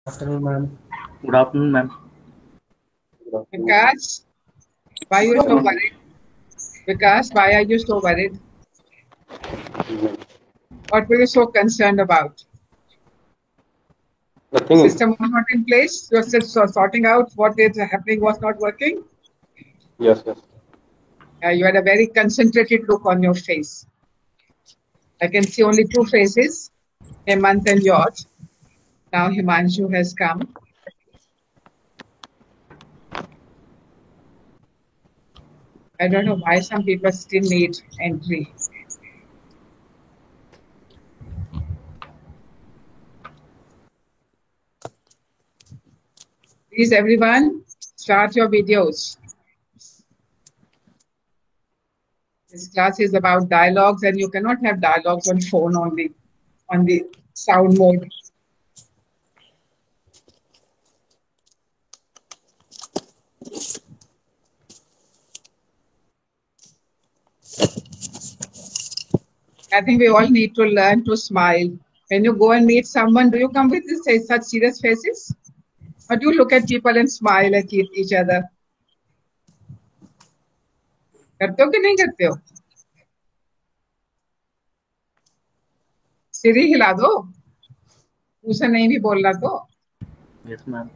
Afternoon, ma'am. Good afternoon, ma'am. Vikas, why are you so worried? Vikas, why are you so worried? What were you so concerned about? Nothing. System was not in place. You're still sorting out what is happening was not working. Yes, yes. You had a very concentrated look on your face. I can see only two faces, Hemant and yours. Now Himanshu has come. I don't know why some people still need entry. Please, everyone, start your videos. This class is about dialogues, and you cannot have dialogues on phone only, on the sound mode. I think we all need to learn to smile. When you go and meet someone, do you come with such serious faces? Or do you look at people and smile at each other? करते हो कि नहीं करते हो? सिर ही हिला दो, उसे नहीं भी बोलना तो। Yes, ma'am.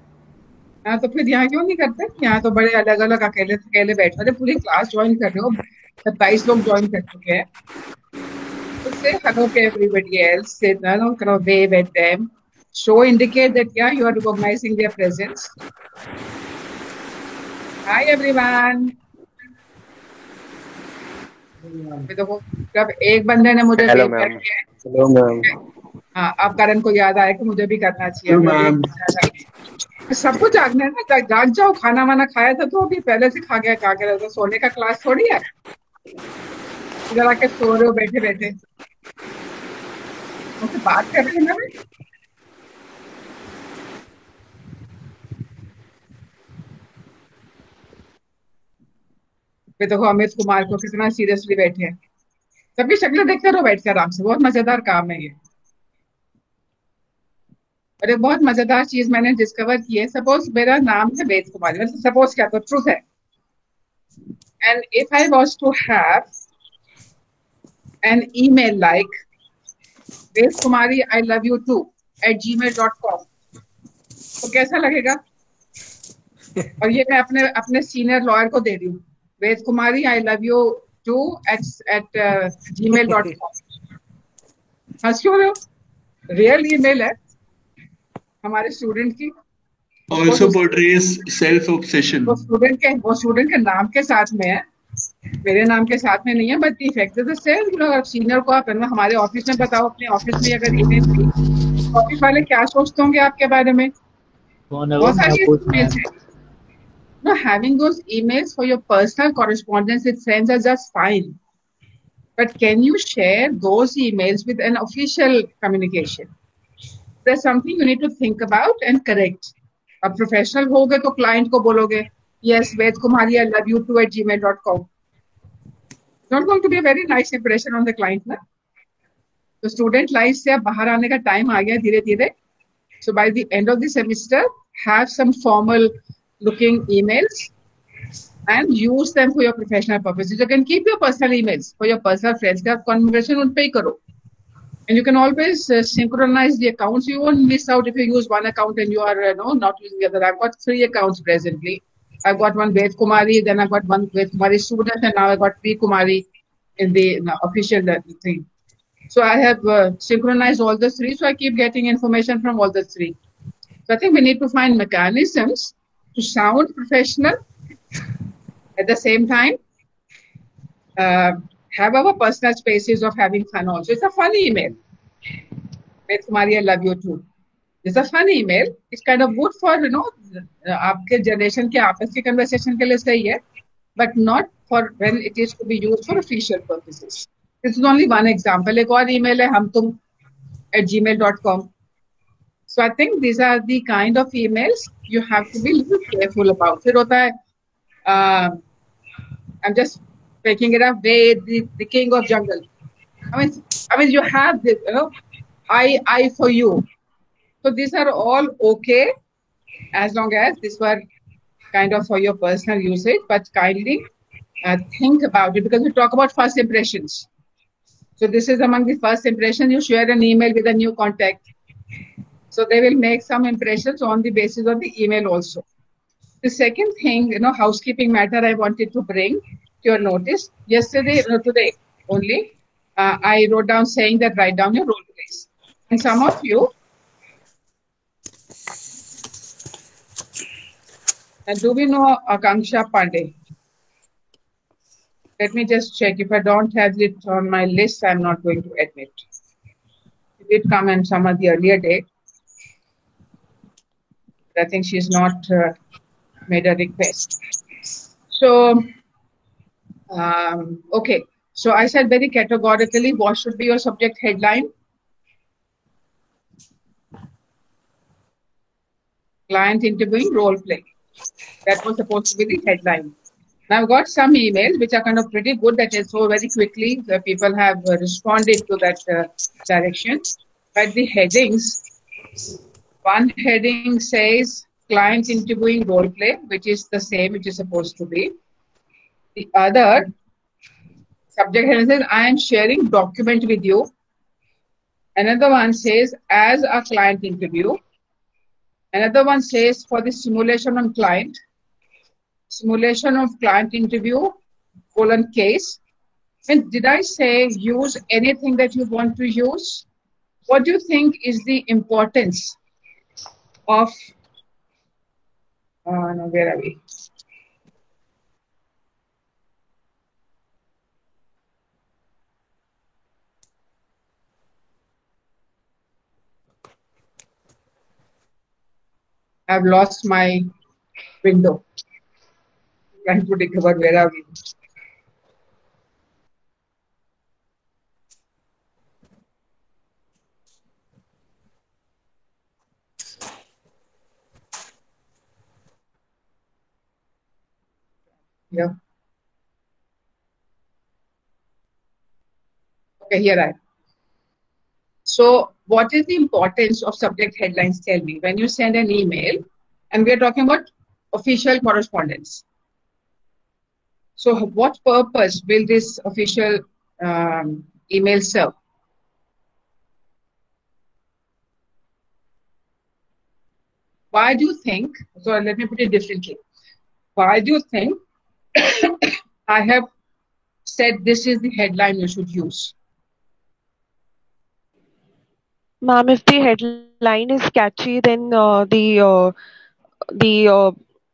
हाँ, तो फिर यहाँ क्यों नहीं करते? यहाँ तो बड़े अलग अलग अकेले अकेले बैठे हो, पूरी क्लास ज्वाइन कर रहे हो, 27 लोग ज्वाइन कर चुके हैं. So say hello to everybody else. Say no, kind of wave at them. Show indicate that yeah, you are recognizing their presence. Hi everyone. देखो जब एक बंदे ने मुझे हेलो वेव मैम. करके Hello, ma'am. हाँ, अब करण को याद आया कि मुझे भी करना चाहिए. मैम. सबको जागना है ना, जाग जाओ. खाना वाना खाया था तो अभी पहले से खा के तो सोने का क्लास थोड़ी है. इधर आके सो रहे हो बैठे बैठे. मुझसे बात कर रहे हैं ना. देखो अमित कुमार को कितना सीरियसली बैठे हैं. सबकी शक्लें देखते रहो बैठ के आराम से. बहुत मजेदार काम है ये. और एक बहुत मजेदार चीज मैंने डिस्कवर की है. सपोज मेरा नाम है वेद कुमारी. सपोज क्या तो ट्रूथ है. And if I was to have an email like Ved Kumari I love you two @gmail.com, तो कैसा लगेगा? और ये मैं अपने सीनियर लॉयर को दे रही हूँ. Ved Kumari I love you two @gmail.com. हंस क्यों रहे हो? रियल ईमेल है हमारे स्टूडेंट की. Also portrays self-obsession. वो स्टूडेंट के नाम के साथ में है, मेरे नाम के साथ में नहीं है. But effect is the same. अगर सीनियर को आप हमारे ऑफिस में बताओ, अपने ऑफिस में अगर ईमेल थी, ऑफिस वाले क्या सोचते होंगे आपके बारे में? बहुत सारी ईमेल्स हैं. No, having those emails for your personal correspondence with friends are just fine. But can you share those emails with an official communication? There's something you need to think about and correct. अब professional हो गए तो client को बोलोगे yes Ved Kumari I love you too @gmail.com. Not going to be a very nice impression on the client ना. तो student life से अब बाहर आने का टाइम आ गया धीरे धीरे. So by the end of the semester, have some formal looking emails and use them for your professional purposes. You can keep your personal emails for your personal friends. They have conversation on pay karo. And you can always synchronize the accounts. You won't miss out if you use one account and you are not using the other. I've got 3 accounts presently. I've got one Ved Kumari, then I've got one Ved Kumari student, and now I've got P Kumari in the official thing. So I have synchronized all the 3, so I keep getting information from all the 3. So I think we need to find mechanisms to sound professional at the same time. Have our personal spaces of having fun also. It's a fun email. Ved Kumari, I love you too. It's a fun email. It's kind of good for आपके generation के आपस की conversation के लिए सही है, but not for when it is to be used for official purposes. This is only one example. एक और email है हम तुम @gmail.com. So I think these are the kind of emails you have to be a little careful about. फिर होता है I'm just taking it up. Ved, the king of jungle. I mean you have this, I for you. So these are all okay as long as these were kind of for your personal usage, but kindly think about it because we talk about first impressions. So this is among the first impressions. You share an email with a new contact. So they will make some impressions on the basis of the email also. The second thing, housekeeping matter I wanted to bring to your notice. Today only, I wrote down saying that write down your role plays. And some of you, do we know Akanksha Pandey? Let me just check. If I don't have it on my list, I'm not going to admit. It did come in some of the earlier date. I think she's not made a request. So, okay. So I said very categorically, what should be your subject headline? Client interviewing role play. That was supposed to be the headline. Now I've got some emails which are kind of pretty good that is so very quickly the people have responded to that direction. But the headings, one heading says client interviewing role play, which is the same, which is supposed to be. The other subject heading says I am sharing document with you. Another one says as a client interview. Another one says for the simulation on client. Simulation of client interview, case. And did I say use anything that you want to use? What do you think is the importance of, no, where are we? I've lost my window. Trying to recover, where are we? Yeah. Okay, here I am. So what is the importance of subject headlines? Tell me. When you send an email, and we are talking about official correspondence. So what purpose will this official email serve? Why do you think, so let me put it differently. Why do you think I have said this is the headline you should use? Ma'am, if the headline is catchy, then the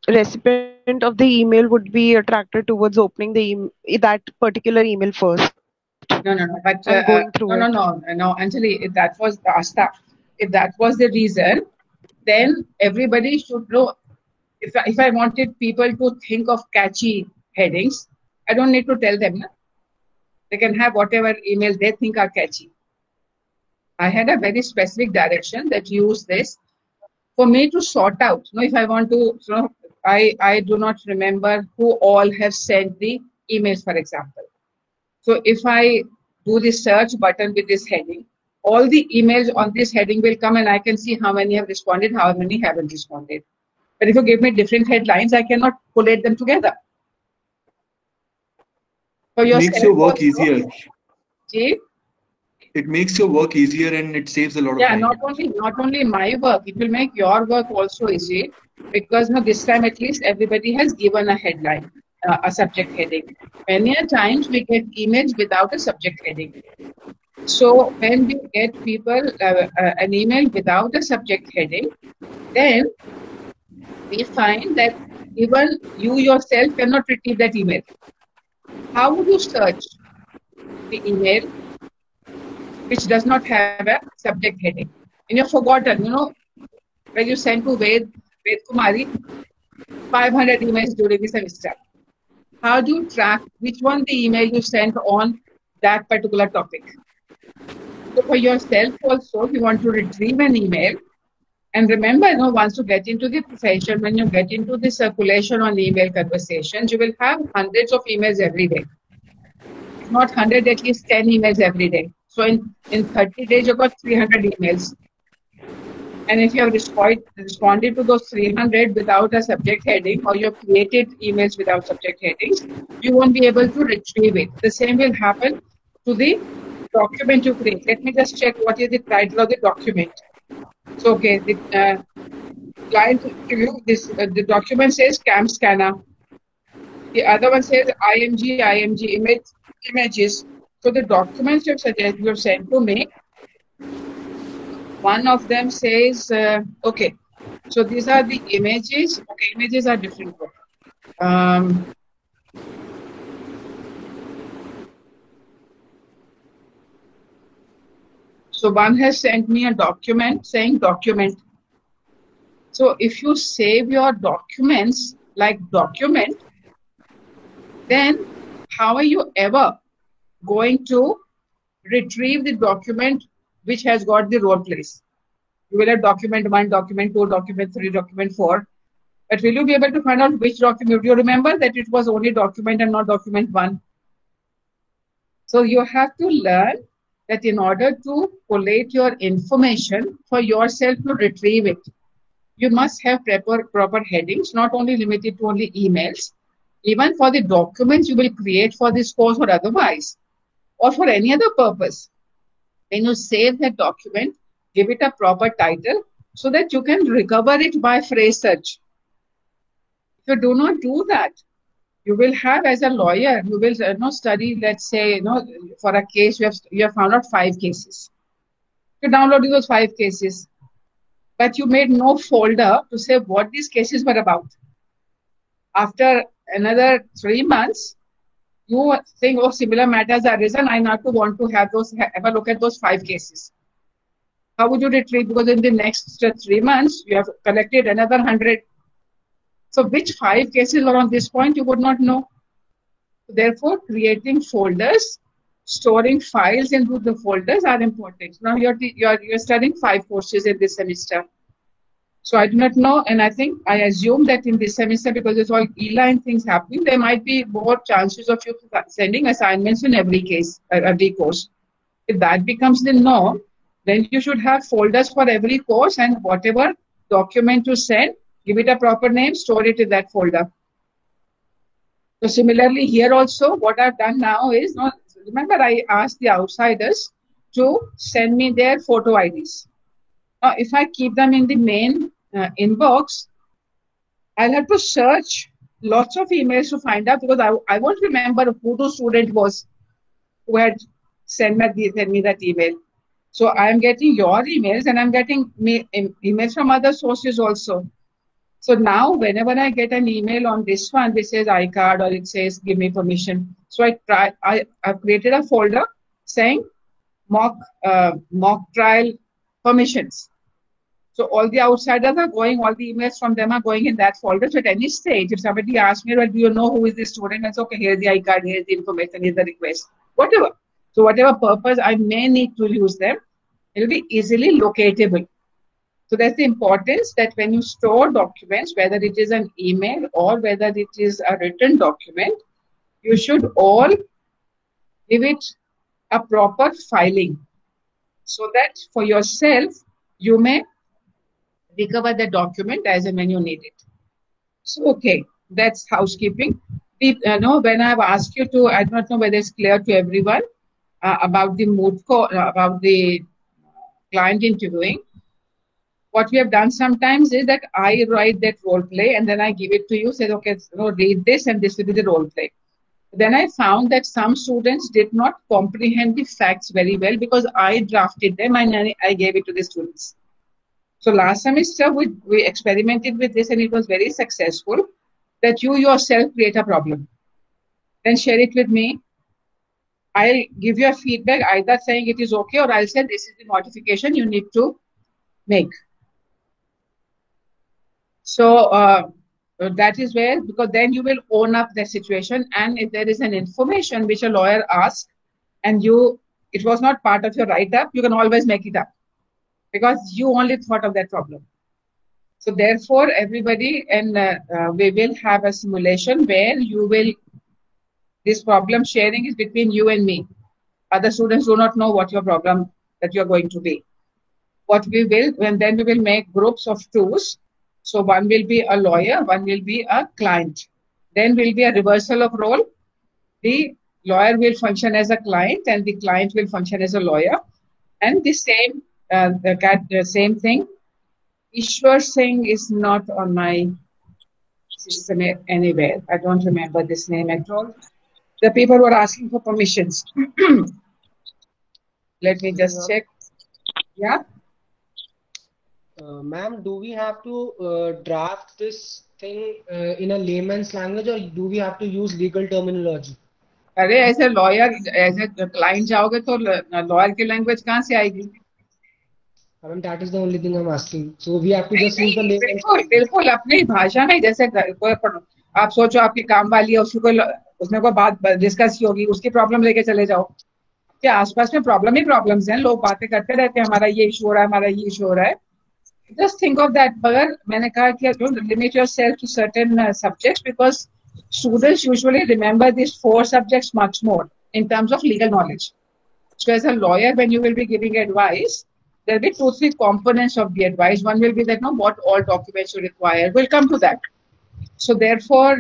recipient of the email would be attracted towards opening that particular email first. No, but going through no, Anjali, if that was Asta, if that was the reason, then everybody should know. If I wanted people to think of catchy headings, I don't need to tell them. No? They can have whatever emails they think are catchy. I had a very specific direction that use this for me to sort out. If I want to, I do not remember who all have sent the emails, for example. So if I do the search button with this heading, all the emails on this heading will come and I can see how many have responded, how many haven't responded. But if you give me different headlines, I cannot collate them together. So it makes your work easier. See? It makes your work easier and it saves a lot of time. Yeah, not only my work, it will make your work also easy because this time at least everybody has given a headline, a subject heading. Many a times we get emails without a subject heading. So when we get people an email without a subject heading, then we find that even you yourself cannot retrieve that email. How would you search the email which does not have a subject heading? And you've forgotten, when you send to Ved Kumari, 500 emails during the semester. How do you track which one the email you sent on that particular topic? So for yourself also, if you want to retrieve an email, and remember, once you get into the profession, when you get into the circulation on email conversations, you will have hundreds of emails every day. If not 100, at least 10 emails every day. So in 30 days, you've got 300 emails. And if you have responded to those 300 without a subject heading, or you have created emails without subject headings, you won't be able to retrieve it. The same will happen to the document you create. Let me just check what is the title of the document. So, okay, the client interview, the document says CAM scanner. The other one says IMG images. So the documents you have sent to me, one of them says, okay, so these are the images. Okay, images are different. So one has sent me a document saying document. So if you save your documents like document, then how are you ever going to retrieve the document which has got the role plays? You will have document 1, document 2, document 3, document 4. But will you be able to find out which document? Do you remember that it was only document and not document 1? So you have to learn that in order to collate your information for yourself to retrieve it, you must have proper headings, not only limited to only emails, even for the documents you will create for this course or otherwise, or for any other purpose. When you save that document, give it a proper title so that you can recover it by phrase search. If you do not do that, you will have, as a lawyer, you will study, let's say, for a case, you have found out 5 cases. You downloaded those 5 cases, but you made no folder to say what these cases were about. After another 3 months, you think, oh, similar matters are arisen, I now want to have a look at those 5 cases. How would you retrieve? Because in the next 3 months, you have collected another 100. So which 5 cases are on this point, you would not know. Therefore, creating folders, storing files into the folders are important. Now you're studying 5 courses in this semester. So I do not know, and I assume that in this semester, because it's all e-line things happening, there might be more chances of you sending assignments in every case, every course. If that becomes the norm, then you should have folders for every course, and whatever document you send, give it a proper name, store it in that folder. So similarly here also, what I've done now is, remember I asked the outsiders to send me their photo IDs. Now if I keep them in the main inbox, I'll have to search lots of emails to find out, because I won't remember who the student was who had sent me that email. So I am getting your emails, and I'm getting emails from other sources also. So now whenever I get an email on this one which says iCard, or it says give me permission, so I've created a folder saying mock trial permissions. So all the outsiders are going, all the emails from them are going in that folder. So at any stage, if somebody asks me, well, do you know who is this student? It's okay, here's the iCard, here's the information, here's the request, whatever. So whatever purpose I may need to use them, it will be easily locatable. So that's the importance, that when you store documents, whether it is an email or whether it is a written document, you should all give it a proper filing, so that for yourself, you may recover the document as and when you need it. So, okay, that's housekeeping. When I've asked you to, I don't know whether it's clear to everyone about the about the client interviewing. What we have done sometimes is that I write that role play and then I give it to you, say, okay, read this and this will be the role play. Then I found that some students did not comprehend the facts very well because I drafted them and I gave it to the students. So last semester we experimented with this and it was very successful, that you yourself create a problem. Then share it with me. I'll give you a feedback, either saying it is okay, or I'll say this is the modification you need to make. So that is where, because then you will own up the situation, and if there is an information which a lawyer asks and it was not part of your write-up, you can always make it up because you only thought of that problem. So therefore, everybody, and we will have a simulation where this problem sharing is between you and me. Other students do not know what your problem that you're going to be. what we will, and then we will make groups of twos. So one will be a lawyer, one will be a client. Then will be a reversal of role. The lawyer will function as a client and the client will function as a lawyer. And the same thing. Ishwar Singh is not on my system anywhere. I don't remember this name at all. The people were asking for permissions. Let me just check. Yeah. Ma'am, do we have to draft this thing in a layman's language, or do we have to use legal terminology? अरे ऐसे lawyer ऐसे client जाओगे तो lawyer की language कहाँ से आएगी? I mean, that is the only thing I'm asking. So we have to just use the layman's. बिल्कुल अपनी भाषा में, जैसे कोई आप सोचो आपकी काम वाली है, उसमें कोई बात डिस्कस होगी, उसकी प्रॉब्लम लेके चले जाओ। के आसपास में प्रॉब्लम ही प्रॉब्लम्स हैं, लोग बातें करते रहते हैं, हमारा ये इशू हो रहा है, हमारा ये इशू हो रहा है। Just think of that. मगर मैंने कहा कि don't limit yourself to certain subjects, because students usually remember these 4 subjects much more in terms of legal knowledge. So as a lawyer, when you will be giving advice, there will be 2-3 components of the advice. One will be that what all documents you require. We'll come to that. So therefore,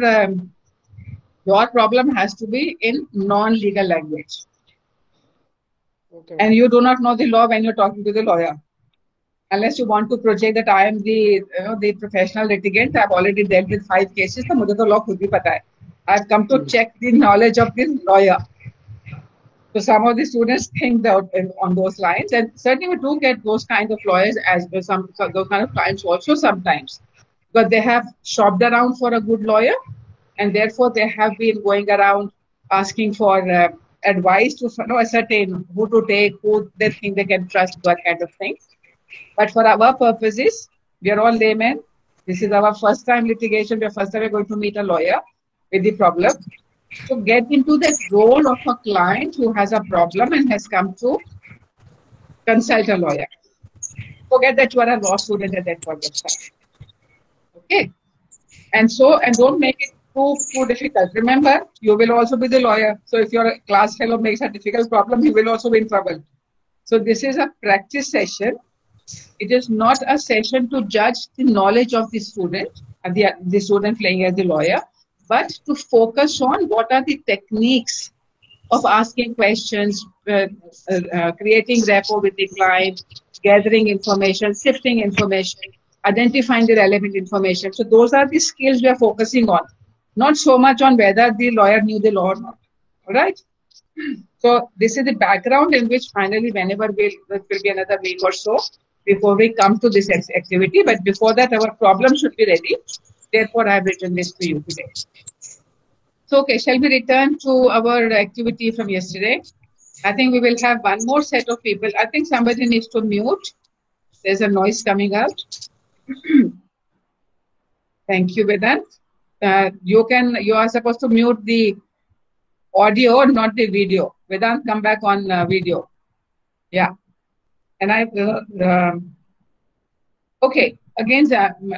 your problem has to be in non-legal language. Okay. And you do not know the law when you're talking to the lawyer. Unless you want to project that I am the professional litigant, I've already dealt with 5 cases, तो मुझे तो law खुद भी पता है. I've come to check the knowledge of this lawyer. So some of the students think that on those lines, and certainly we do get those kind of lawyers as those kind of clients also sometimes, but they have shopped around for a good lawyer, and therefore they have been going around asking for advice to ascertain who to take, who they think they can trust, that kind of thing. But for our purposes, we are all laymen. This is our first time litigation. The first time we're going to meet a lawyer with the problem. So get into the role of a client who has a problem and has come to consult a lawyer. Forget that you are a law student at that point of time. Okay? And don't make it too difficult. Remember, you will also be the lawyer. So if your class fellow makes a difficult problem, you will also be in trouble. So this is a practice session. It is not a session to judge the knowledge of the student, the student playing as the lawyer, but to focus on what are the techniques of asking questions, creating rapport with the client, gathering information, sifting information, identifying the relevant information. So those are the skills we are focusing on, not so much on whether the lawyer knew the law or not. All right? So this is the background in which finally, whenever it will be another week or so before we come to this activity. But before that, our problem should be ready. Therefore, I have written this to you today. So, okay, shall we return to our activity from yesterday? I think we will have one more set of people. I think somebody needs to mute. There's a noise coming out. Thank you, Vedant. You are supposed to mute the audio, not the video. Vedant, come back on video. Yeah. And okay, again,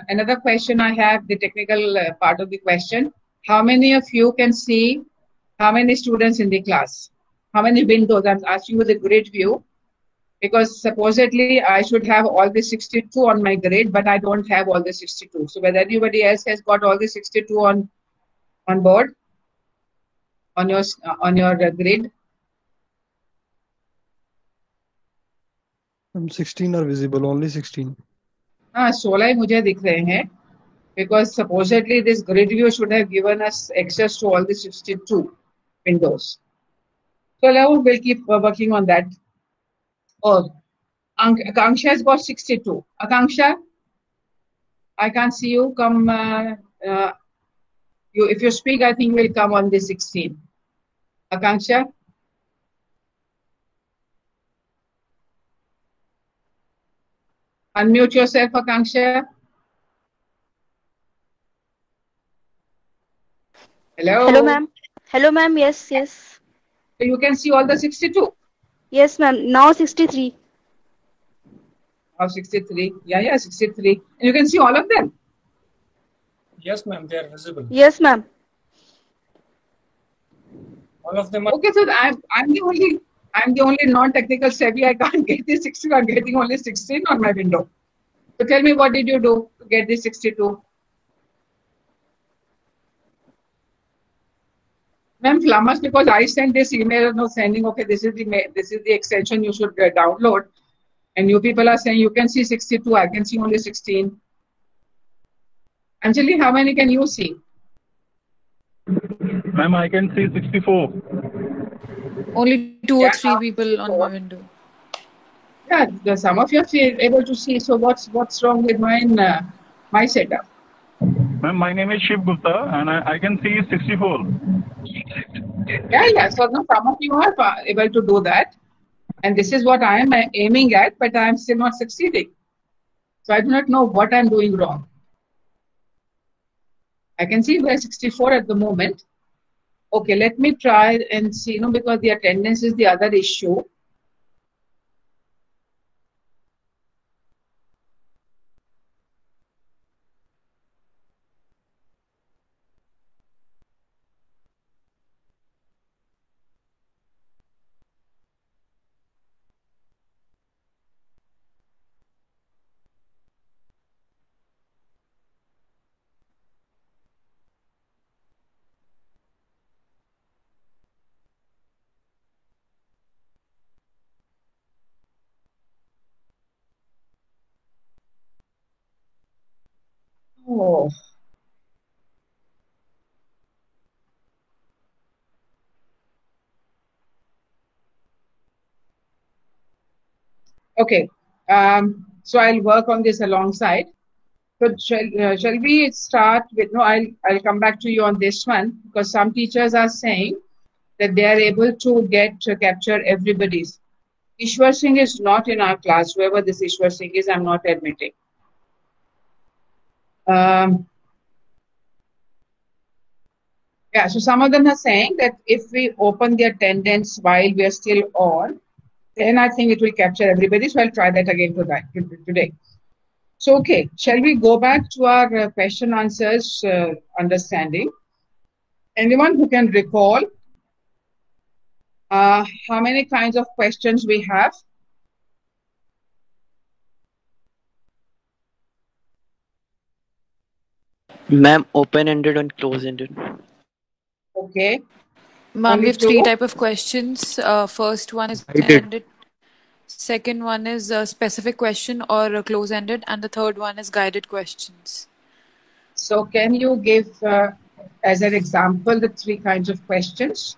another question I have, the technical part of the question. How many of you can see how many students in the class? How many windows? I'm asking you the grid view, because supposedly I should have all the 62 on my grid, but I don't have all the 62. So whether anybody else has got all the 62 on board, on your grid? 16 are visible, only 16. 16 मुझे दिख रहे हैं, because supposedly this grid view should have given us access to all the 62 windows. So now we'll keep working on that. Oh, Akanksha has got 62. Akanksha, I can't see you. Come, if you speak, I think we'll come on the 16. Akanksha? Unmute yourself, Akanksha. Hello? Hello, ma'am. Hello, ma'am. Yes, yes. So you can see all the 62? Yes, ma'am. Now 63. Now 63. Yeah, 63. And you can see all of them? Yes, ma'am. They are visible. Yes, ma'am. All of them are. Okay, so I'm I'm the only non-technical savvy. I can't get the 60. I'm getting only 16 on my window. So tell me, what did you do to get the 62? Ma'am, flummox because I sent this email, no sending, okay, this is the extension you should download. And you people are saying you can see 62, I can see only 16. Anjali, how many can you see? Ma'am, I can see 64. Only 2 or 3 people on my window. Yeah, some of you are able to see. So what's wrong with mine, my setup? Ma'am, my name is Shiv Gupta and I can see 64. Yeah. So now some of you are able to do that. And this is what I am aiming at, but I am still not succeeding. So I do not know what I'm doing wrong. I can see we're 64 at the moment. Okay, let me try and see, because the attendance is the other issue. Oh. Okay. So I'll work on this alongside. So shall we start with, I'll come back to you on this one, because some teachers are saying that they are able to capture everybody's. Ishwar Singh is not in our class. Whoever this Ishwar Singh is, I'm not admitting. Yeah, so some of them are saying that if we open the attendance while we are still on, then I think it will capture everybody. So I'll try that again today. So, okay, shall we go back to our question answers understanding? Anyone who can recall how many kinds of questions we have? Ma'am, open-ended and close-ended. Okay. Ma'am, we have 3 two? type of questions. First one is open-ended. Second one is a specific question or close-ended, and the third one is guided questions. So can you give, as an example, the 3 kinds of questions?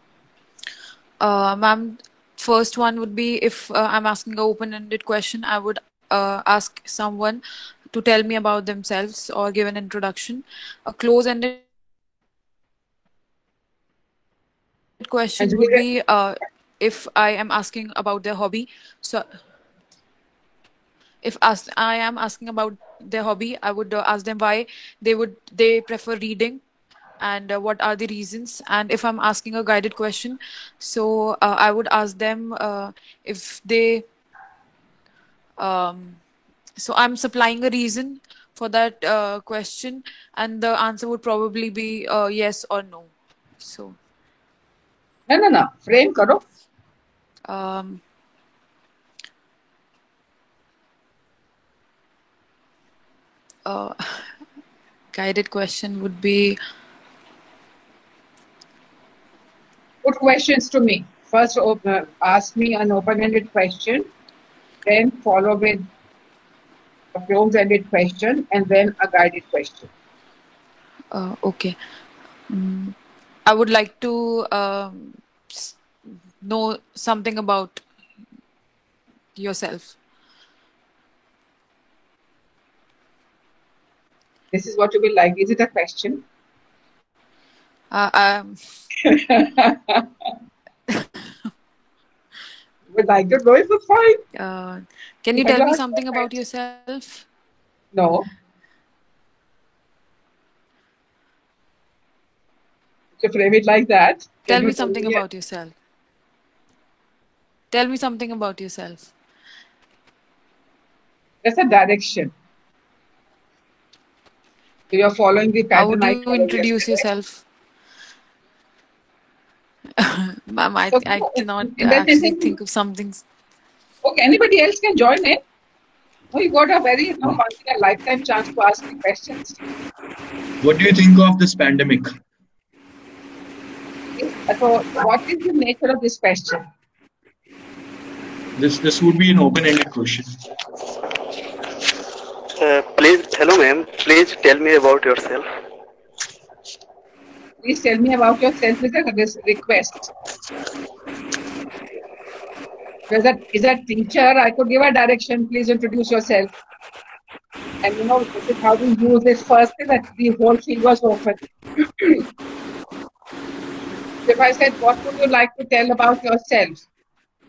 Ma'am, first one would be if I'm asking an open-ended question, I would ask someone to tell me about themselves or give an introduction. A close-ended question would be if I am asking about their hobby. So if I am asking about their hobby, I would ask them why they prefer reading and what are the reasons. And if I'm asking a guided question, so I would ask them if they so I'm supplying a reason for that question, and the answer would probably be yes or no. So no, frame karo. Guided question would be, put questions to me. First, ask me an open-ended question, then follow with a closed-ended question, and then a guided question. Okay. I would like to know something about yourself. This is what you will like. Is it a question? Would like to know if it's fine. Can you tell me something about yourself? No. To frame it like that. Tell me something about yourself. Tell me something about yourself. That's a direction. So you're following the pattern. How would you introduce yourself? Ma'am, I So, cannot in that actually sense, think of something. okay, anybody else can join in. Oh, you got a very, once in a lifetime chance to ask me questions. What do you think of this pandemic? So, what is the nature of this question? This would be an open-ended question. Hello, ma'am. Please tell me about yourself. Please tell me about yourself with a request. Is that teacher? I could give a direction. Please introduce yourself. And you know, this is how we use this first thing that the whole field was open. If I said, what would you like to tell about yourself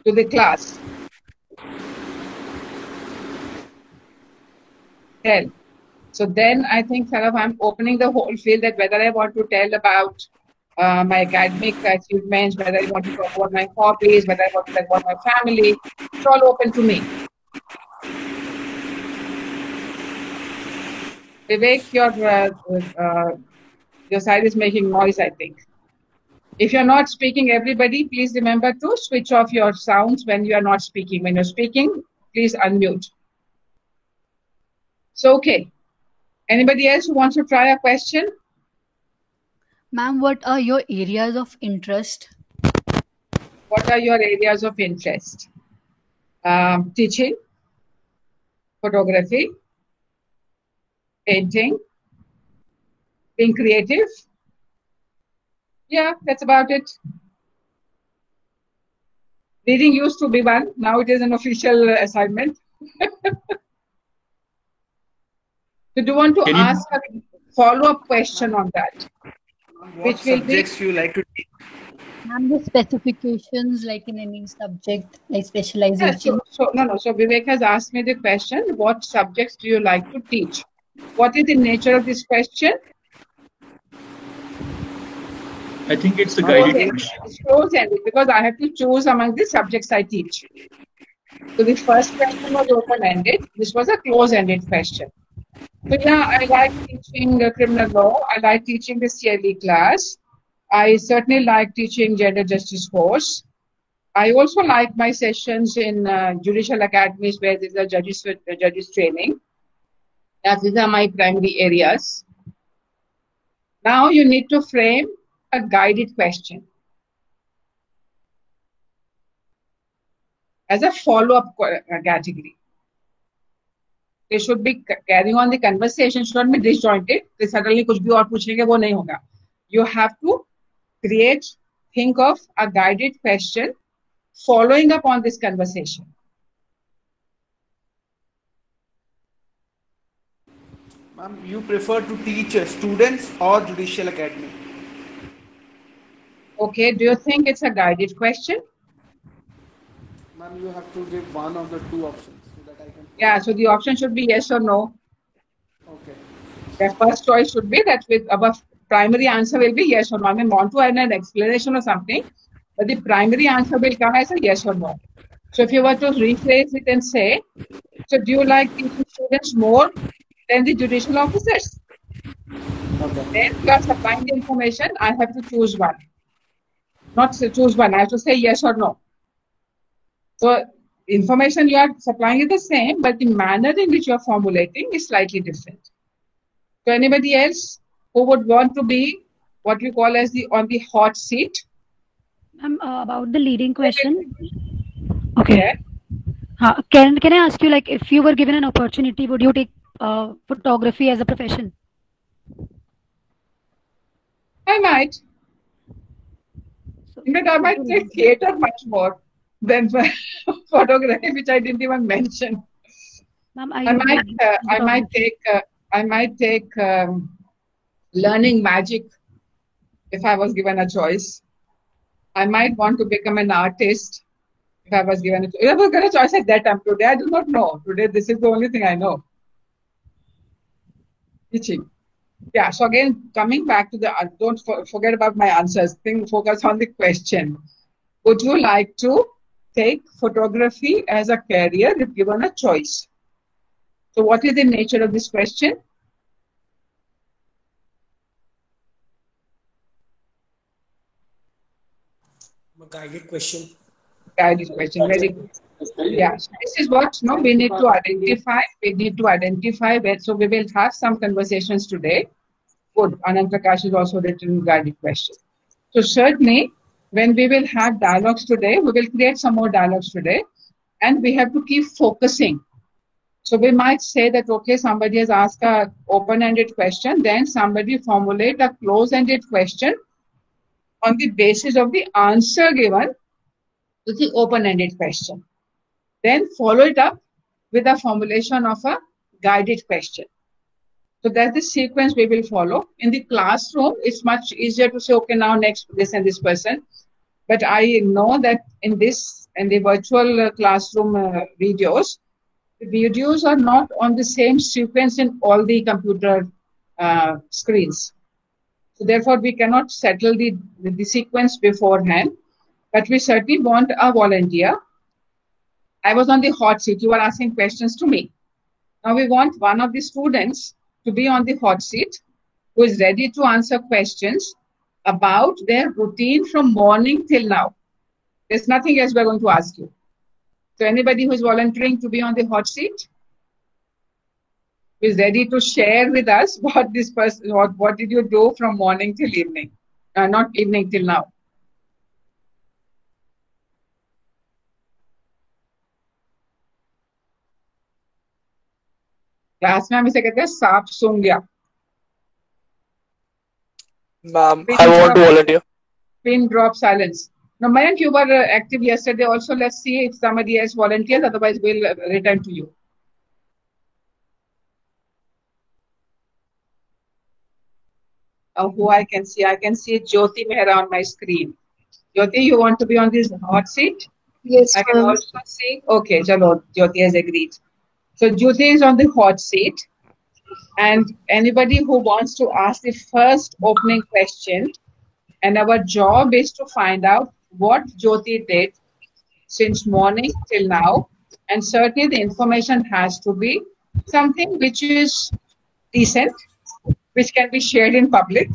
to the class? Tell. So then I think sort of I'm opening the whole field that whether I want to tell about my academic achievements, whether I want to talk about my hobbies, whether I want to talk about my family, it's all open to me. Vivek, your side is making noise, I think. If you're not speaking, everybody, please remember to switch off your sounds when you are not speaking. When you're speaking, please unmute. So, okay. Anybody else who wants to try a question? Ma'am, what are your areas of interest? What are your areas of interest? Teaching, photography, painting, being creative. Yeah, that's about it. Reading used to be one. Now it is an official assignment. So do you want to ask a follow-up question on that? What subjects you like to teach? Ma'am, the specifications like in any subject, like specialization. Yeah, so Vivek has asked me the question, what subjects do you like to teach? What is the nature of this question? I think it's a guided question. It's close-ended because I have to choose among the subjects I teach. So the first question was open-ended. This was a close-ended question. So yeah, I like teaching criminal law. I like teaching the CLE class. I certainly like teaching gender justice course. I also like my sessions in judicial academies where there's a judges training. These are my primary areas. Now you need to frame a guided question as a follow-up category. They should be carrying on the conversation, should not be disjointed. They suddenly kuch bhi aur puchenge, wo nahi hoga. You have to think of a guided question following up on this conversation. Ma'am, you prefer to teach students or judicial academy? Okay, do you think it's a guided question? Ma'am, you have to give one of the two options so that I can. Yeah, so the option should be yes or no. Okay. The first choice should be that with above primary answer will be yes or no. I mean, want to add an explanation or something, but the primary answer will come as a yes or no. So if you were to rephrase it and say, so do you like teaching students more than the judicial officers? Okay. Then you are supplying the information. I have to choose one. Not to choose one. I have to say yes or no. So information you are supplying is the same, but the manner in which you are formulating is slightly different. So anybody else who would want to be what you call as on the hot seat? About the leading question. Okay. Can I ask you, like, if you were given an opportunity, would you take photography as a profession? I might. In fact, I might take theatre much more than photography, which I didn't even mention. I might take learning magic if I was given a choice. I might want to become an artist if I was given a choice. If I was given a choice at that time, today I do not know. Today this is the only thing I know. Teaching. Yeah, so again, coming back to the, don't forget about my answers. Focus on the question. Would you like to take photography as a career if given a choice? So what is the nature of this question? guided question. Guided question. Very good. Yeah. So this is what we need to identify. We need to identify where. So we will have some conversations today. Good. Anand Prakash is also written guided question. So certainly, when we will have dialogues today, we will create some more dialogues today, and we have to keep focusing. So we might say that, okay, somebody has asked an open-ended question, then somebody formulate a close-ended question on the basis of the answer given to the open-ended question. Then follow it up with a formulation of a guided question. So that's the sequence we will follow. In the classroom, it's much easier to say, okay, now next this and this person. But I know that in the virtual classroom videos, the videos are not on the same sequence in all the computer screens. So therefore, we cannot settle the sequence beforehand. But we certainly want a volunteer. I was on the hot seat. You were asking questions to me. Now we want one of the students to be on the hot seat who is ready to answer questions about their routine from morning till now. There's nothing else we're going to ask you. So anybody who is volunteering to be on the hot seat is ready to share with us what this person, what did you do from morning till evening, not evening till now. Class में हम इसे कहते हैं सांप सूंघ गया. Ma'am, I want to volunteer. Pin drop silence. Now, Mayank, you were active yesterday also. Let's see if somebody else volunteers. Otherwise, we'll return to you. Who I can see? I can see Jyoti Mehra on my screen. Jyoti, you want to be on this hot seat? Yes, I can also see. Okay, chalo, Jyoti has agreed. So Jyoti is on the hot seat. And anybody who wants to ask the first opening question, and our job is to find out what Jyoti did since morning till now. And certainly the information has to be something which is decent, which can be shared in public.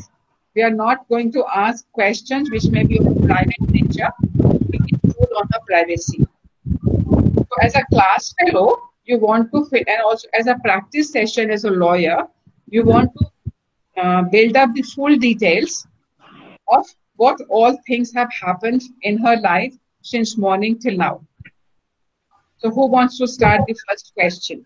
We are not going to ask questions which may be of private nature. We intrude on her privacy. So as a class fellow, you want to, and also as a practice session as a lawyer, you want to build up the full details of what all things have happened in her life since morning till now. So who wants to start the first question?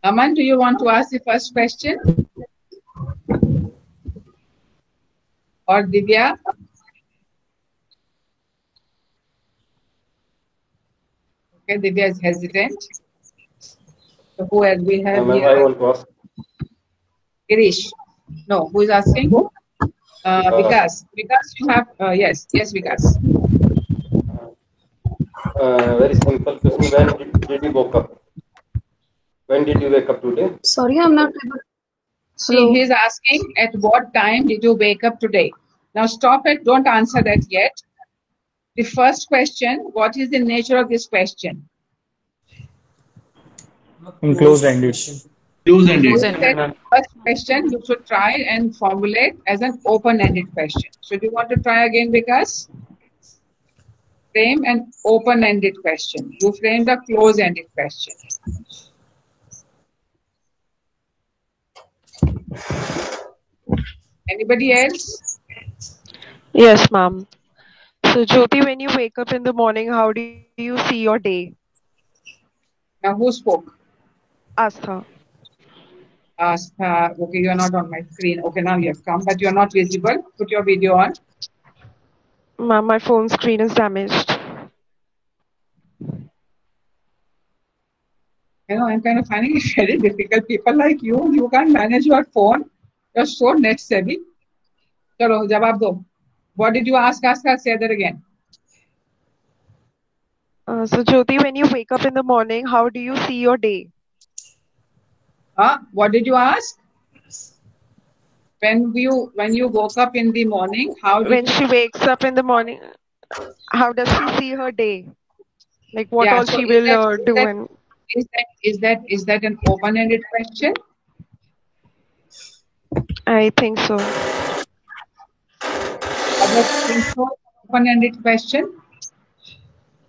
Aman, do you want to ask the first question? Or Divya? Okay, Divya is hesitant. So who else we have here? I want to ask. Girish. No, who is asking? Vikas. Vikas, you have, yes, Vikas. Very simple question. When did you woke up? When did you wake up today? Sorry, I'm not able. See, he is asking at what time did you wake up today? Now stop it. Don't answer that yet. The first question, what is the nature of this question? Close-ended. Close-ended. First question you should try and formulate as an open-ended question. So do you want to try again, Vikas? Frame an open-ended question. You framed a close-ended question. Anybody else? Yes, ma'am. So, Jyoti, when you wake up in the morning, how do you see your day? Now, who spoke? Astha. Astha. Okay, you are not on my screen. Okay, now you have come, but you are not visible. Put your video on. Ma'am, my phone screen is damaged. You know, I'm kind of finding it very difficult. People like you can't manage your phone. You're so net savvy. Chalo, jawab do. What did you ask Astha? Say that again. So, Jyoti, when you wake up in the morning, how do you see your day? What did you ask? When you woke up in the morning, when she wakes up in the morning, how does she see her day? Like what all she will do and Is that an open-ended question? I think so. Others think so? Open-ended question.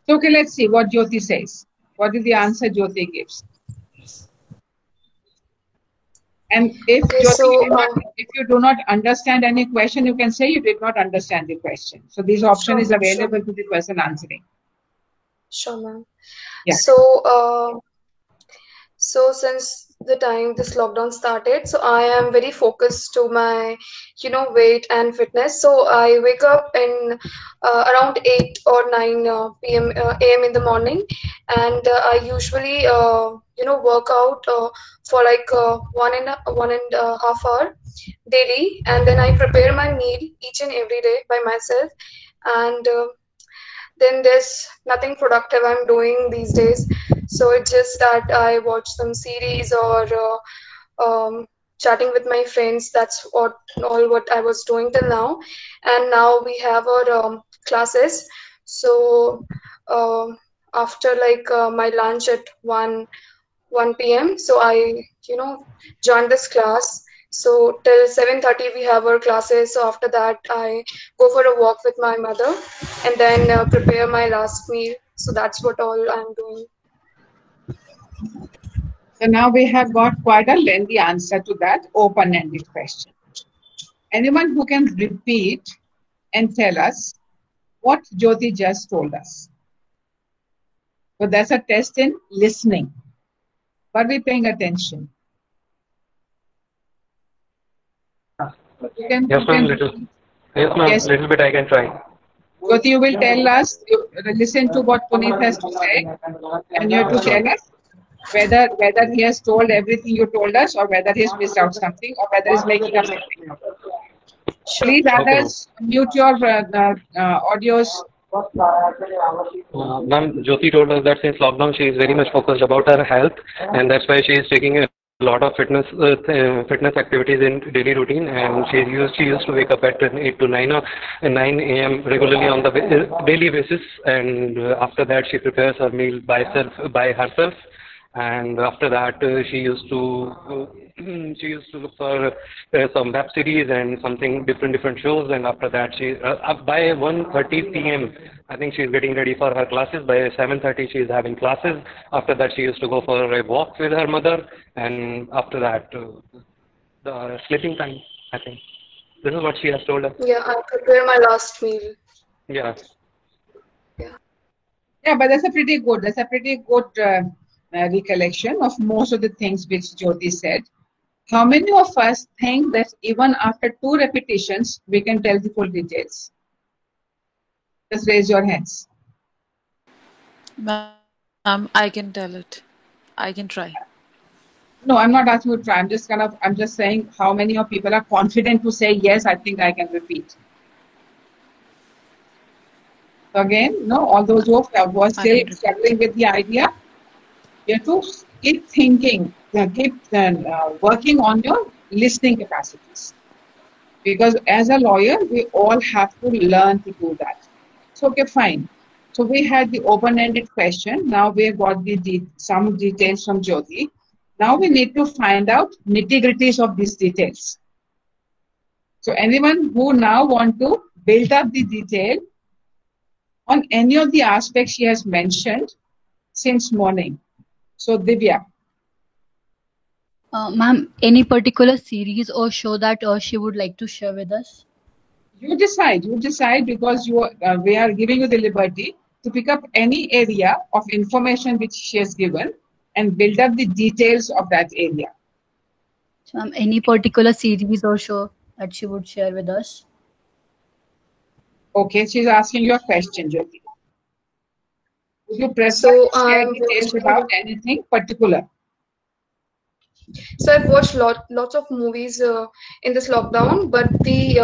So okay, let's see what Jyoti says. What is the answer Jyoti gives? And if Okay, Jyoti, so if you do not understand any question, you can say you did not understand the question. So this option is sure. available to the person answering. Sure, ma'am. Yeah. So since the time this lockdown started, so I am very focused to my, weight and fitness. So I wake up in around 8 or 9 p.m. A.m. in the morning, and I usually, work out for like 1.5 hour daily, and then I prepare my meal each and every day by myself, and then there's nothing productive I'm doing these days. So it's just that I watch some series or chatting with my friends. That's what I was doing till now. And now we have our classes. So after like my lunch at 1 p.m. So I joined this class. So till 7:30 we have our classes. So after that I go for a walk with my mother, and then prepare my last meal. So that's what all I'm doing. So now we have got quite a lengthy answer to that open-ended question. Anyone who can repeat and tell us what Jyoti just told us? So that's a test in listening. But we're paying attention. Yes, ma'am. Little bit I can try. Jyoti, you will tell us, listen to what Puneet has to say, and you have to tell us whether he has told everything you told us, or whether he's missed out something, or whether he's making up something. Please, others, mute your audios. Ma'am, Jyoti told us that since lockdown, she is very much focused about her health, and that's why she is taking a lot of fitness activities in daily routine, and she used to wake up at 8 to 9 a.m. regularly on the daily basis, and after that she prepares her meal by herself. And after that, she used to look for some web series and something different shows. And after that, she by 1:30 p.m. I think she's getting ready for her classes. By 7:30, she is having classes. After that, she used to go for a walk with her mother. And after that, the sleeping time. I think this is what she has told us. Yeah, I prepare my last meal. Yeah. Yeah, but that's a pretty good recollection of most of the things which Jyoti said. How many of us think that even after 2 repetitions, we can tell the full details? Just raise your hands. Ma'am, I can tell it. I can try. No, I'm not asking you to try. I'm just saying how many of people are confident to say, yes, I think I can repeat. So again, no, all those who were still struggling with the idea, you have to keep thinking, keep working on your listening capacities. Because as a lawyer, we all have to learn to do that. So, okay, fine. So we had the open-ended question. Now we have got some details from Jyoti. Now we need to find out nitty-gritties of these details. So anyone who now want to build up the detail on any of the aspects she has mentioned since morning. So Divya. Ma'am, any particular series or show that she would like to share with us? You decide because we are giving you the liberty to pick up any area of information which she has given and build up the details of that area. So, any particular series or show that she would share with us? Okay, she's asking you a question, Jyoti. Would you prefer to share details about anything particular? So I've watched lots of movies in this lockdown, but the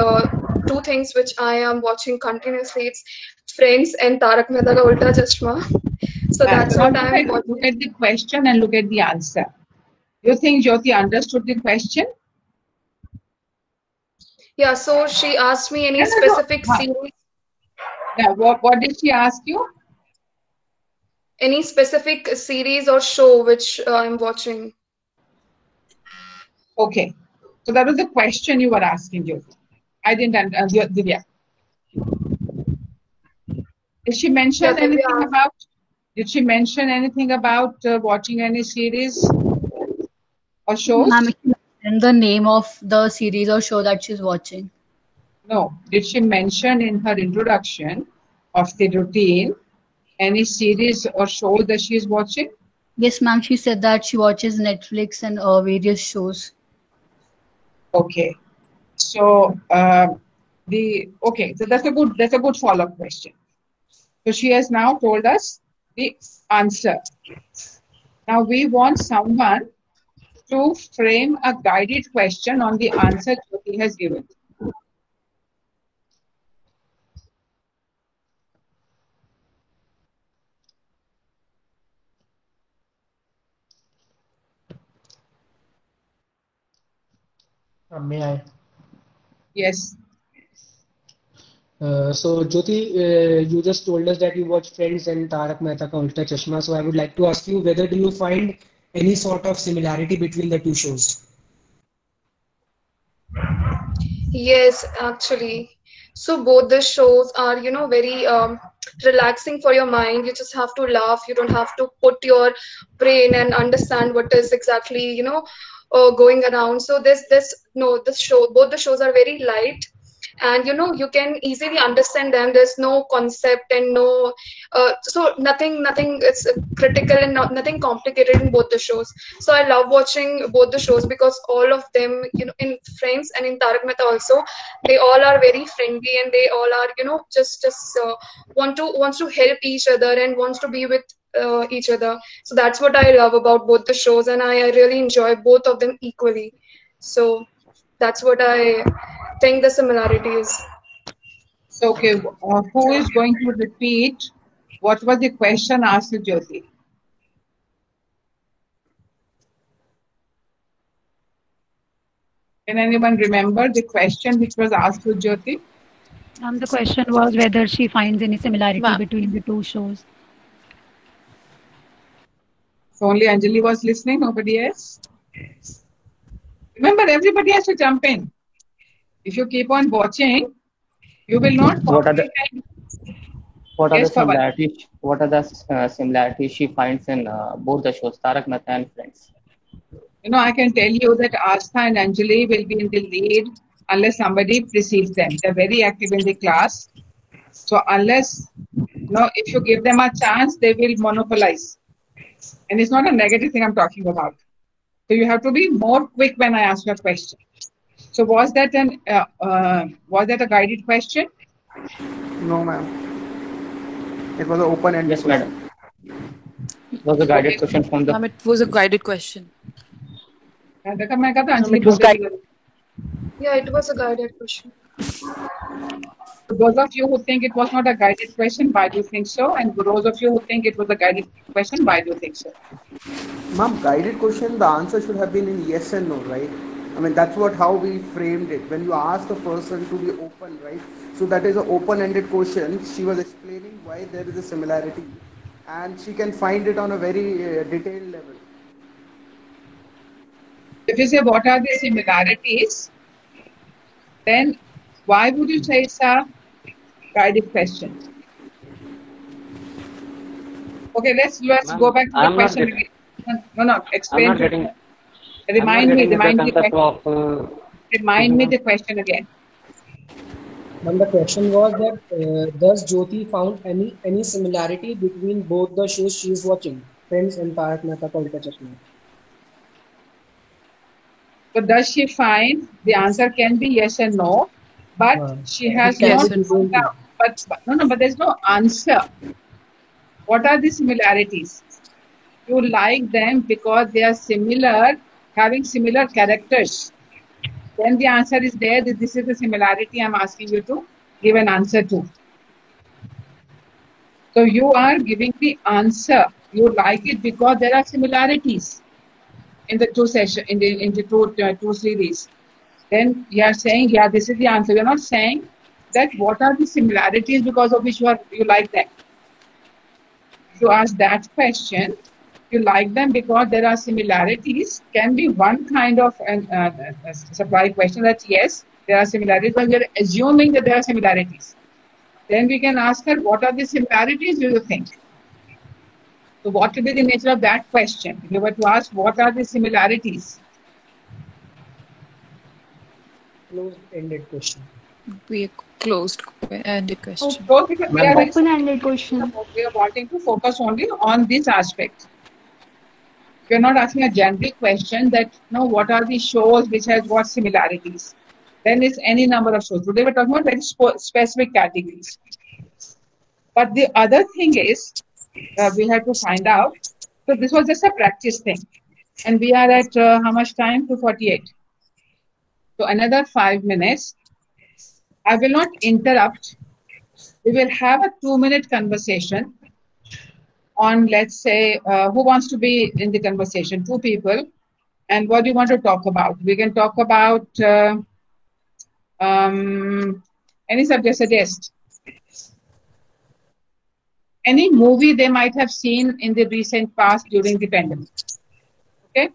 2 things which I am watching continuously, it's Friends and Tarak Mehta Ka Ulta Chashma. So that's what I'm watching. Look at the question and look at the answer. You think Jyoti understood the question? Yeah, so she asked me any specific series. Yeah, what did she ask you? Any specific series or show which I'm watching? Okay. So that was the question you were asking, Jyoti. I didn't understand. Divya. Did she mention Yeah, Divya. anything about? Did she mention anything about watching any series or shows? Ma'am, she mentioned the name of the series or show that she's watching. No. Did she mention in her introduction of the routine any series or show that she is watching? Yes, ma'am. She said that she watches Netflix and various shows. Okay. So so that's a good follow-up question. So she has now told us the answer. Now we want someone to frame a guided question on the answer Jyoti has given. May I? Yes. So Jyoti, you just told us that you watch Friends and Tarak Mehta Ka Ulta Chashma. So I would like to ask you whether do you find any sort of similarity between the two shows? Yes, actually. So both the shows are, very relaxing for your mind. You just have to laugh. You don't have to put your brain and understand what is exactly, going around. So both the shows are very light, and you can easily understand them. There's no concept and no so nothing it's critical and nothing complicated in both the shows. So I love watching both the shows because all of them, in Friends and in Tarak Mehta also, they all are very friendly, and they all are, just wants to help each other and wants to be with each other. So that's what I love about both the shows, and I really enjoy both of them equally. So that's what I think the similarity is. So, okay, who is going to repeat what was the question asked to Jyoti? Can anyone remember the question which was asked to Jyoti? The question was whether she finds any similarity Ma'am. between the two shows. So only Anjali was listening, nobody else? Remember, everybody has to jump in. If you keep on watching, you will not What are the Yes, Pawan. similarities? What are the similarities she finds in both the shows, Tarak Mehta and Friends? I can tell you that Astha and Anjali will be in the lead unless somebody precedes them. They're very active in the class. So unless, if you give them a chance, they will monopolize. And it's not a negative thing I'm talking about. So you have to be more quick when I ask you a question. So was that a guided question? No, ma'am. It was an open-ended Yes, madam. It was a guided question from the. Ma'am, it was a guided question. Yeah, it was a guided question. Those of you who think it was not a guided question, why do you think so? And those of you who think it was a guided question, why do you think so? Ma'am, guided question, the answer should have been in yes and no, right? I mean, that's how we framed it. When you ask the person to be open, right? So that is an open-ended question. She was explaining why there is a similarity, and she can find it on a very detailed level. If you say what are the similarities, then why would you say it's a guided question? Okay, let's go back to the question again. No, explain. I'm not getting. Remind me the question again. And the question was that does Jyoti found any similarity between both the shows she is watching, Friends and Tarak Mehta Ka Ulta Chashma? So does she find? The answer can be yes and no, but she has not. But there's no answer. What are the similarities? You like them because they are similar, having similar characters. Then the answer is there. This is the similarity I'm asking you to give an answer to. So you are giving the answer. You like it because there are similarities in the two sessions, in the two series. Then you are saying, yeah, this is the answer. You're not saying that what are the similarities because of which you like them. to ask that question. You like them because there are similarities can be one kind of supply question that yes, there are similarities, but we are assuming that there are similarities. Then we can ask her, what are the similarities do you think? So what will be the nature of that question? If you were to ask, what are the similarities? Closed-ended question. We closed-ended question. Open-ended question. We are wanting to focus only on this aspect. We're not asking a general question that, what are the shows which has what similarities? Then it's any number of shows. Today we're talking about very specific categories. But the other thing is, we have to find out. So this was just a practice thing. And we are at how much time? 2:48. So another 5 minutes. I will not interrupt. We will have a 2-minute conversation on, let's say, who wants to be in the conversation? 2 people. And what do you want to talk about? We can talk about any subject suggest. Any movie they might have seen in the recent past during the pandemic. Okay?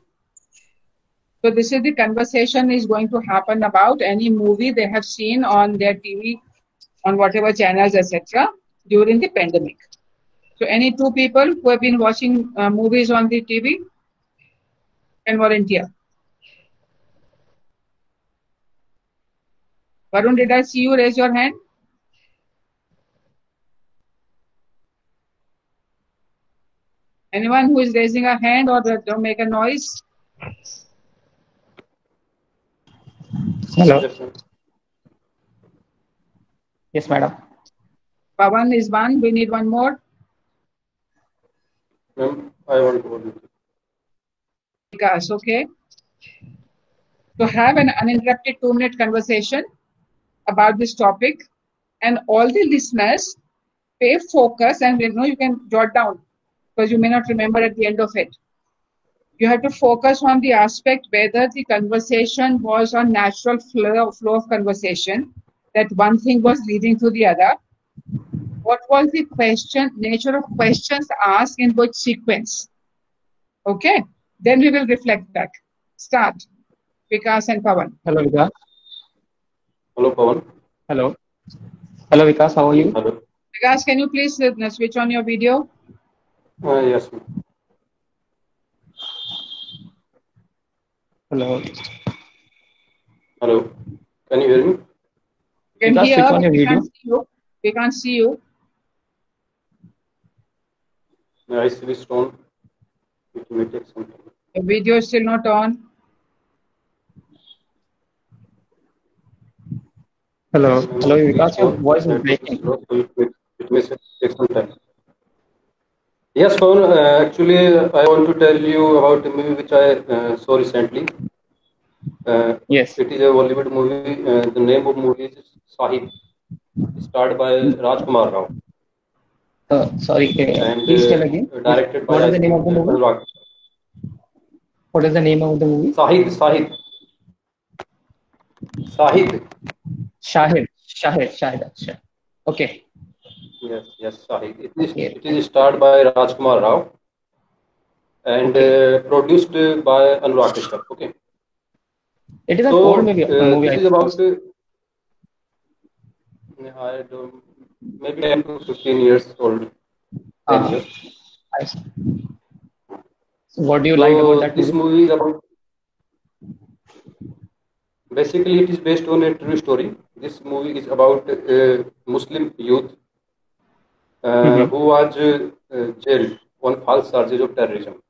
So this is the conversation is going to happen about any movie they have seen on their TV, on whatever channels, etc. during the pandemic. So any 2 people who have been watching movies on the TV can volunteer. Varun, did I see you raise your hand? Anyone who is raising a hand or don't make a noise? Hello. Yes, madam. Pawan is one. We need one more. Ma'am, I want to volunteer. Vikas, okay. So have an uninterrupted 2-minute conversation about this topic, and all the listeners pay focus, and you can jot down because you may not remember at the end of it. You have to focus on the aspect whether the conversation was on natural flow of conversation, that one thing was leading to the other. What was the nature of questions asked in which sequence? Okay, then we will reflect back. Start. Vikas and Pawan. Hello, Vikas. Hello, Pawan. Hello. Hello, Vikas. How are you? Hello. Vikas, can you please switch on your video? Yes, ma'am. Hello. Hello. Can you hear me? You can hear, but we can't see you. We can't see you. I switched on. It may take some time. The video is still not on. Hello. Hello, Vikas. Your voice is breaking. It may take some time. Yes, Pawan. Actually, I want to tell you about a movie which I saw recently. Yes. It is a Bollywood movie. The name of the movie is Sahib. Starred by Rajkumar Rao. Sorry, and please tell again. Directed by What is the name of the movie? Anurag. What is the name of the movie? Sahid. Shahid. Okay. Yes, Sahid. It is starred by Rajkumar Rao and produced by Anurag Kashyap. Okay. It is an old movie. This is about I don't, maybe 10 to 15 years old. 10 years. I see. So what do you like about that this movie? Is about, basically, it is based on a true story. This movie is about Muslim youth who was jailed on false charges of terrorism.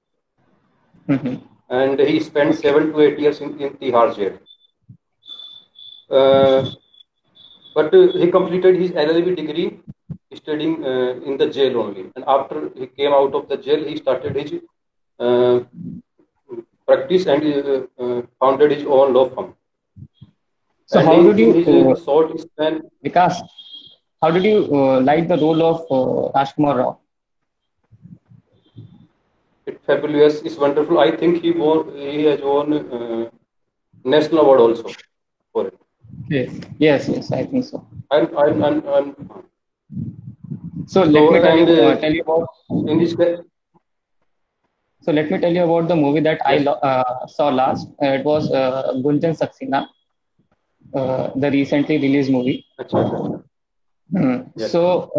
And he spent 7 to 8 years in Tihar jail. But he completed his LLB degree studying in the jail only. And after he came out of the jail, he started his practice and founded his own law firm. So and how did you, Vikas, how did you like the role of Rajkumar Rao? It's fabulous. It's wonderful. I think he has won national award also for it. Yes, I think so. I'm So let me tell you about. in this So let me tell you about the movie that I saw last. It was Gunjan Saxena, the recently released movie. Yes. So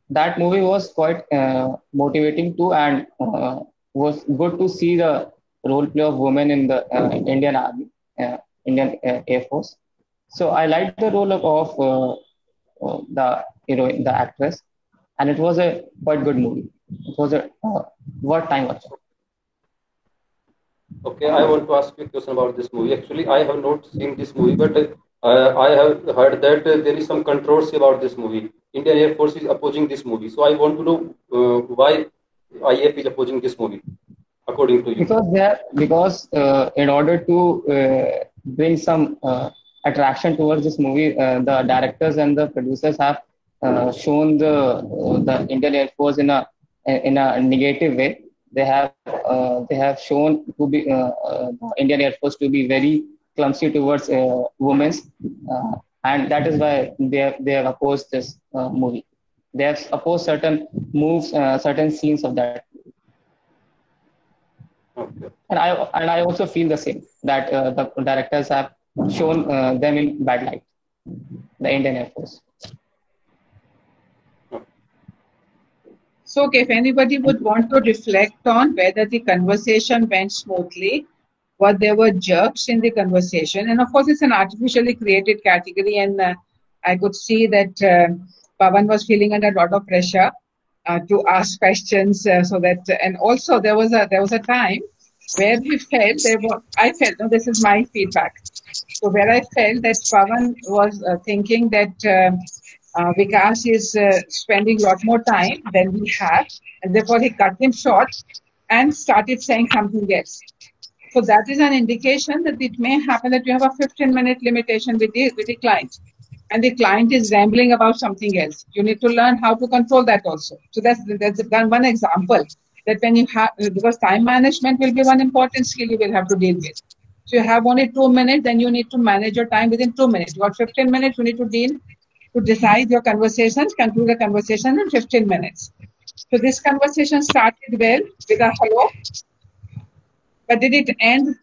that movie was quite motivating too, and was good to see the role play of women in the Indian Army, Indian Air Force. So I liked the role of the heroine, the actress, and it was a quite good movie. It was a worth time watching. Okay, I want to ask you a question about this movie. Actually, I have not seen this movie, but I have heard that there is some controversy about this movie. Indian Air Force is opposing this movie. So I want to know why IAF is opposing this movie, according to you. Because in order to bring some attraction towards this movie, the directors and the producers have shown the Indian Air Force in a negative way. They have shown to be the Indian Air Force to be very clumsy towards women, and that is why they have opposed this movie. They have opposed certain moves, certain scenes of that. Okay. And I also feel the same, that the directors have shown them in bad light, the Indian Air Force. So, if anybody would want to reflect on whether the conversation went smoothly, or there were jerks in the conversation, and of course, it's an artificially created category, and I could see that Pawan was feeling under a lot of pressure to ask questions, so that, and also there was a time where we felt I felt, no, this is my feedback. So where I felt that Pawan was thinking that Vikas is spending a lot more time than we have, and therefore he cut him short and started saying something else. So that is an indication that it may happen that you have a 15-minute limitation with the client, and the client is rambling about something else. You need to learn how to control that also. So that's one example, that when you have, because time management will be one important skill you will have to deal with. So you have only 2 minutes, then you need to manage your time within 2 minutes. You got 15 minutes, you need to decide your conversation, conclude the conversation in 15 minutes. So this conversation started well with a hello, but did it end?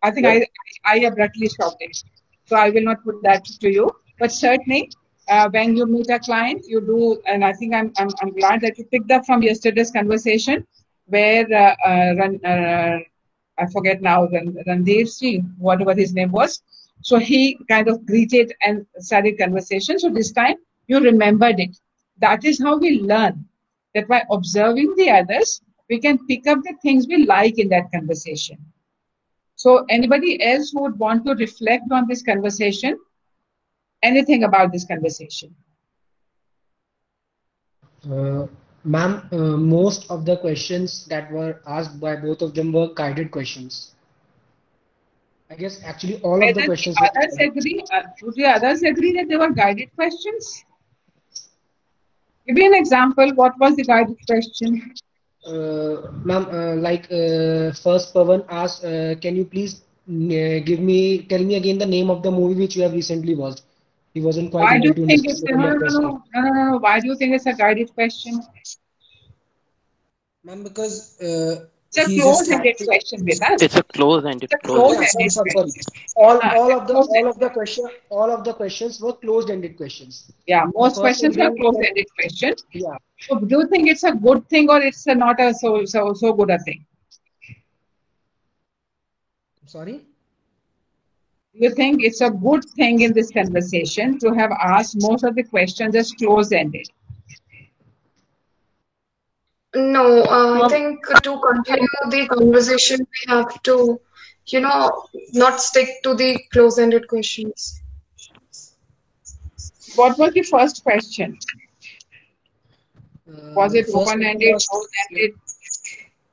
I think I abruptly stopped it. So I will not put that to you. But certainly, when you meet a client, you do, and I think I'm glad that you picked up from yesterday's conversation, where I forget now, Randeep Singh, whatever his name was. So he kind of greeted and started conversation. So this time you remembered it. That is how we learn, that by observing the others, we can pick up the things we like in that conversation. So anybody else who would want to reflect on this conversation, anything about this conversation? Ma'am, most of the questions that were asked by both of them were guided questions. I guess actually all of the questions. Do the others agree that they were guided questions? Give me an example. What was the guided question? Ma'am, first Pawan asked, can you please tell me again the name of the movie which you have recently watched? He wasn't quite able to understand. No. Why do you think it's a guided question? Ma'am, because it's a close-ended question with us. It's a close-ended question. Sorry. All of the questions were closed-ended questions. Yeah, most questions are closed-ended questions. Yeah. So do you think it's a good thing or it's not a so good a thing? Sorry? Do you think it's a good thing in this conversation to have asked most of the questions as closed-ended? No, I think to continue the conversation, we have to, not stick to the close-ended questions. What was the first question? Was it open-ended, closed-ended?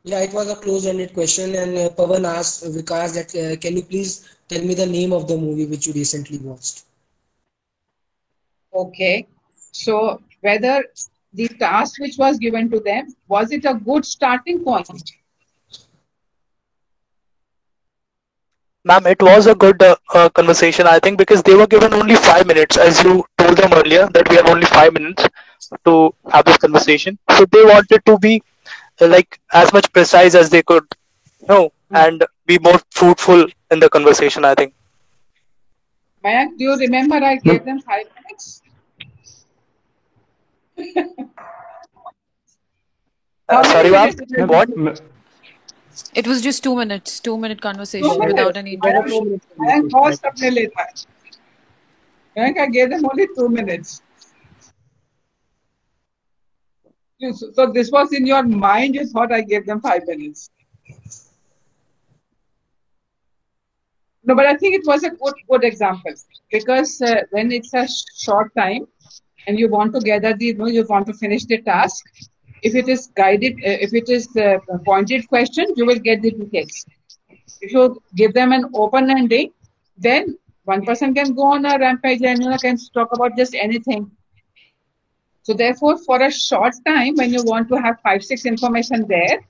Yeah, it was a closed-ended question, and Pawan asked Vikas that can you please tell me the name of the movie which you recently watched? Okay, so whether the task which was given to them, was it a good starting point? Ma'am, it was a good conversation, I think, because they were given only 5 minutes, as you told told them earlier that we have only 5 minutes to have this conversation. So they wanted to be like as much precise as they could, and be more fruitful in the conversation, I think. Mayank, do you remember I gave them 5 minutes? Sorry, ma'am. What? It was just 2 minutes, 2 minute conversation without any interruption. Mayank बहुत सबने लेता है. Mayank, I gave them only 2 minutes. So this was in your mind, you thought I gave them 5 minutes. No, but I think it was a good example, because when it's a short time and you want to gather you want to finish the task, if it is guided, if it is a pointed question, you will get the details. If you give them an open ending, then one person can go on a rampage and can talk about just anything. So therefore, for a short time, when you want to have 5-6 information there,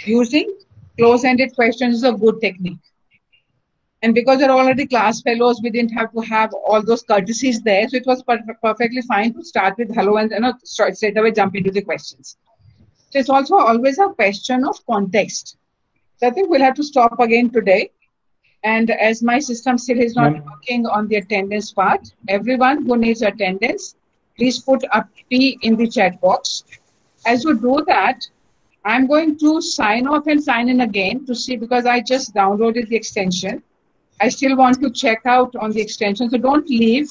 using close-ended questions is a good technique. And because they're already class fellows, we didn't have to have all those courtesies there. So it was perfectly fine to start with hello and straight away jump into the questions. So it's also always a question of context. So I think we'll have to stop again today. And as my system still is not working on the attendance part, everyone who needs attendance, please put a P in the chat box. As you do that, I'm going to sign off and sign in again to see, because I just downloaded the extension. I still want to check out on the extension, so don't leave.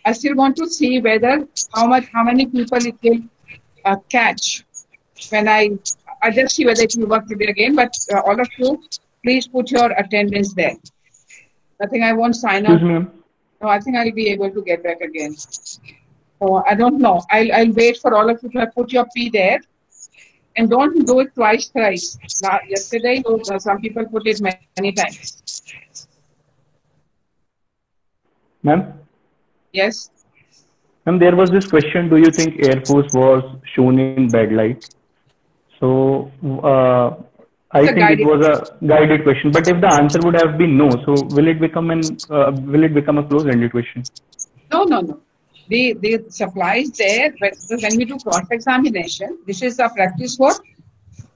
I still want to see whether how many people it will catch when I just see whether it will work today again. But all of you, please put your attendance there. I think I won't sign out. No, I think I'll be able to get back again. So I don't know. I'll wait for all of you to put your P there, and don't do it twice, thrice. Yesterday, some people put it many times. Ma'am? Yes. Ma'am, there was this question, do you think Air Force was shown in bad light? So, I think it was a guided question, but if the answer would have been no, so will it become a close-ended question? No. The supply is there, but when we do cross-examination, this is a practice for,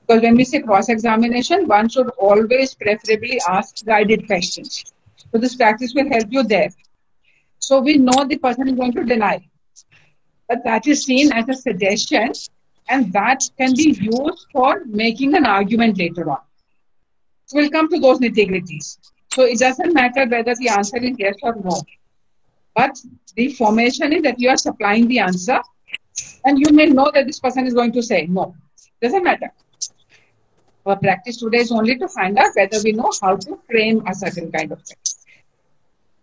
because when we say cross-examination, one should always preferably ask guided questions. So this practice will help you there. So we know the person is going to deny, but that is seen as a suggestion, and that can be used for making an argument later on. So we'll come to those nitty-gritties. So it doesn't matter whether the answer is yes or no, but the formation is that you are supplying the answer, and you may know that this person is going to say no. Doesn't matter. Our practice today is only to find out whether we know how to frame a certain kind of thing.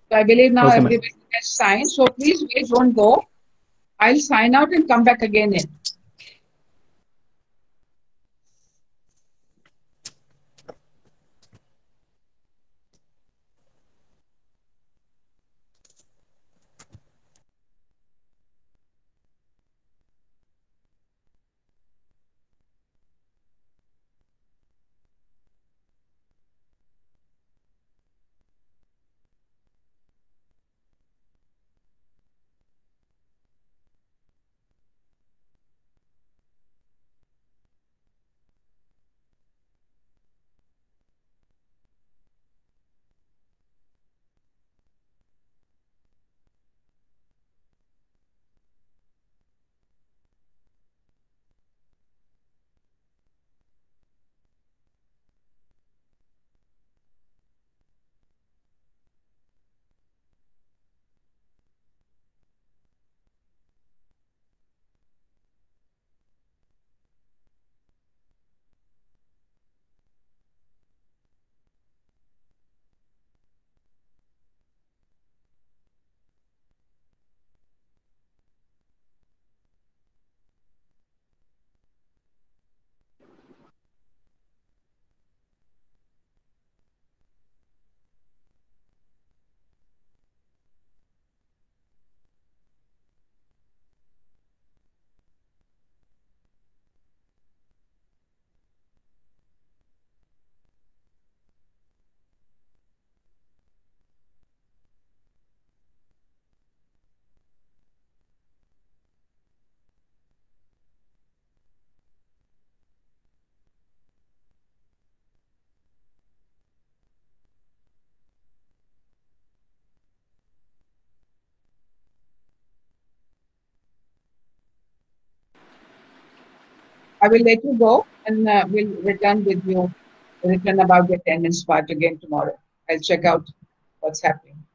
So I believe now everybody has signed. So please wait, don't go. I'll sign out and come back again in. I will let you go, and we'll return about the attendance part again tomorrow. I'll check out what's happening.